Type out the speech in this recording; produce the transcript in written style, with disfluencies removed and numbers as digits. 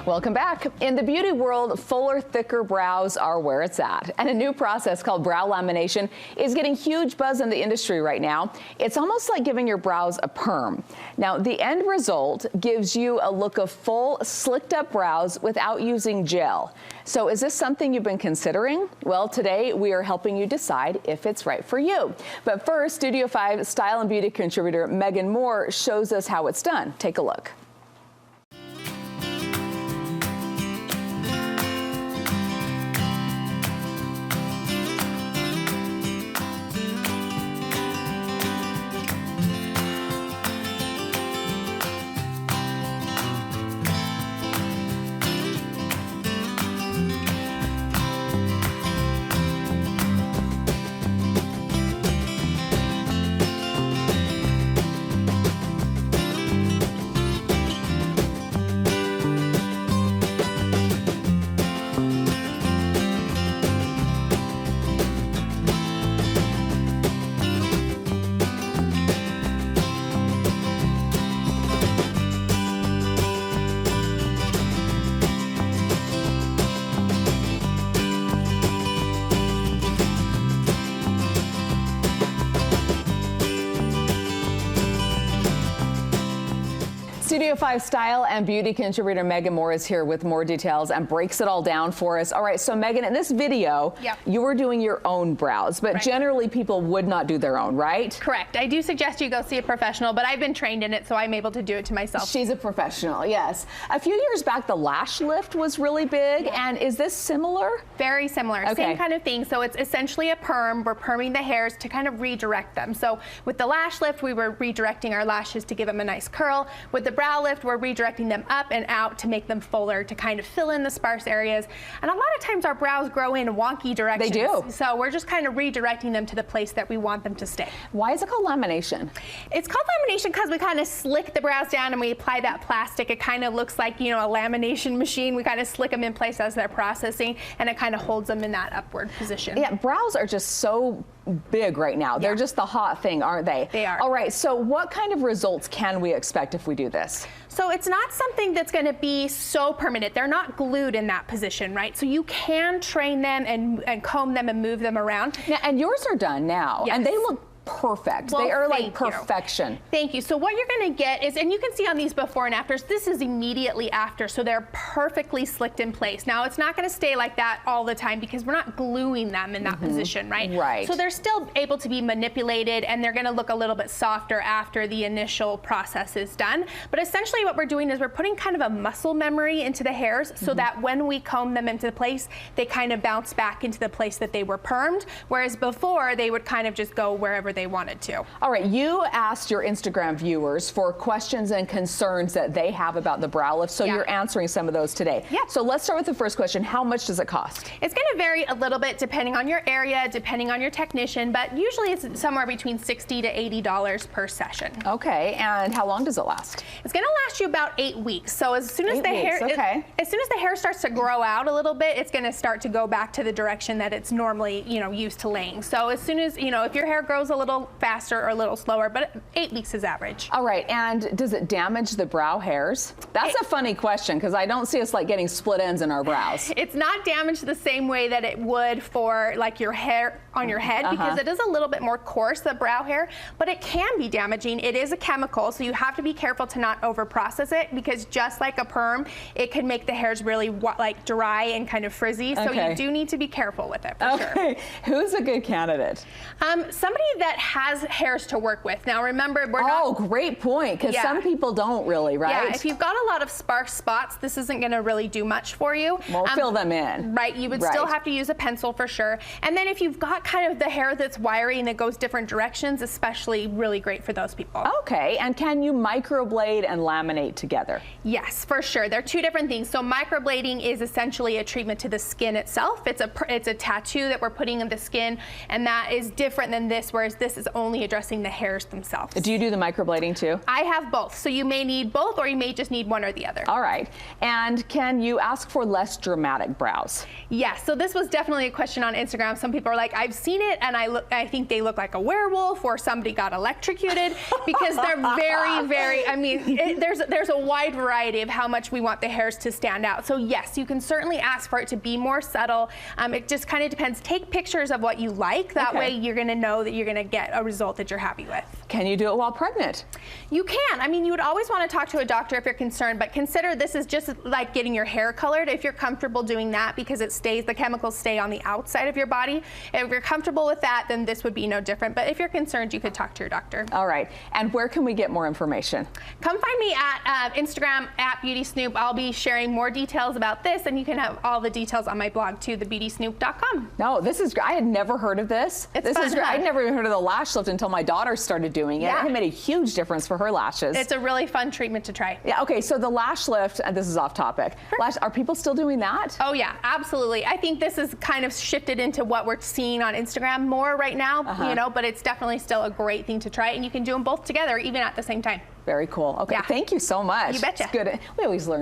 Welcome back. In the beauty world, fuller, thicker brows are where it's at. And a new process called brow lamination is getting huge buzz in the industry right now. It's almost like giving your brows a perm. Now, the end result gives you a look of full, slicked up brows without using gel. So is this something you've been considering? Well, today we are helping you decide if it's right for you. But first, Studio 5 style and beauty contributor Megan Moore shows us how it's done. Take a look. Studio 5 style and beauty contributor Megan Moore is here with more details and breaks it all down for us. All right, so Megan, in this video, you were doing your own brows, but generally people would not do their own, right? Correct. I do suggest you go see a professional, but I've been trained in it, so I'm able to do it to myself. She's a professional, yes. A few years back, the lash lift was really big, and is this similar? Very similar, same kind of thing. So it's essentially a perm. We're perming the hairs to kind of redirect them. So with the lash lift, we were redirecting our lashes to give them a nice curl. With the brow lift, we're redirecting them up and out to make them fuller, to kind of fill in the sparse areas. And a lot of times our brows grow in wonky directions. They do. So we're just kind of redirecting them to the place that we want them to stay. Why is it called lamination? It's called lamination because we kind of slick the brows down and we apply that plastic. It kind of looks like, you know, a lamination machine. We kind of slick them in place as they're processing, and it kind of holds them in that upward position. Yeah, brows are just so big right now. They're just the hot thing, aren't they? They are. All right, so what kind of results can we expect if we do this? So it's not something that's going to be so permanent. They're not glued in that position, right? So you can train them and comb them and move them around. Now, and yours are done now, and they look perfect. Well, they are like perfection. Thank you. So what you're going to get is, and you can see on these before and afters, this is immediately after, so they're perfectly slicked in place. Now it's not going to stay like that all the time because we're not gluing them in that position, right? Right. So they're still able to be manipulated, and they're going to look a little bit softer after the initial process is done. But essentially what we're doing is we're putting kind of a muscle memory into the hairs so that when we comb them into place, they kind of bounce back into the place that they were permed, whereas before they would kind of just go wherever they wanted to. All right, you asked your Instagram viewers for questions and concerns that they have about the brow lift, so you're answering some of those today. So let's start with the first question. How much does it cost? It's going to vary a little bit depending on your area, depending on your technician, but usually it's somewhere between $60 to $80 per session. Okay, and how long does it last? It's going to last you about 8 weeks. So as soon as the hair as soon as the hair starts to grow out a little bit, it's going to start to go back to the direction that it's normally, you know, used to laying. So as soon as, you know, if your hair grows a little faster or a little slower, but 8 weeks is average. All right, and does it damage the brow hairs? That's a funny question because I don't see us like getting split ends in our brows. It's not damaged the same way that it would for like your hair on your head because it is a little bit more coarse, the brow hair, but it can be damaging. It is a chemical, so you have to be careful to not over process it because just like a perm, it can make the hairs really like dry and kind of frizzy, so you do need to be careful with it for sure. Who's a good candidate? Somebody that has hairs to work with. Now remember, we're not... Oh, great point, because some people don't really, right? Yeah, if you've got a lot of sparse spots, this isn't going to really do much for you. Well, fill them in. Right, you would still have to use a pencil for sure. And then if you've got kind of the hair that's wiry and it goes different directions, especially really great for those people. Okay, and can you microblade and laminate together? Yes, for sure. They're two different things. So microblading is essentially a treatment to the skin itself. It's a tattoo that we're putting in the skin, and that is different than this, whereas this is only addressing the hairs themselves. Do you do the microblading too? I have both. So you may need both, or you may just need one or the other. All right. And can you ask for less dramatic brows? Yes. So this was definitely a question on Instagram. Some people are like, I've seen it and I think they look like a werewolf, or somebody got electrocuted, because they're very, I mean, there's a wide variety of how much we want the hairs to stand out. So yes, you can certainly ask for it to be more subtle. It just kind of depends. Take pictures of what you like. That way you're going to know that you're going to get a result that you're happy with. Can you do it while pregnant? You can. I mean, you would always want to talk to a doctor if you're concerned, but consider this is just like getting your hair colored. If you're comfortable doing that, because the chemicals stay on the outside of your body. If you're comfortable with that, then this would be no different. But if you're concerned, you could talk to your doctor. All right. And where can we get more information? Come find me at Instagram @BeautySnoop. I'll be sharing more details about this, and you can have all the details on my blog too, thebeautysnoop.com. No, this is great. I had never heard of this. This is great. I'd never even heard of the lash lift until my daughter started doing it. Yeah. It made a huge difference for her lashes. It's a really fun treatment to try. Yeah. Okay. So the lash lift, and this is off topic. Sure. Are people still doing that? Oh yeah, absolutely. I think this is kind of shifted into what we're seeing on Instagram more right now, you know, but it's definitely still a great thing to try, and you can do them both together, even at the same time. Very cool. Okay. Yeah. Thank you so much. You betcha. It's good. We always learn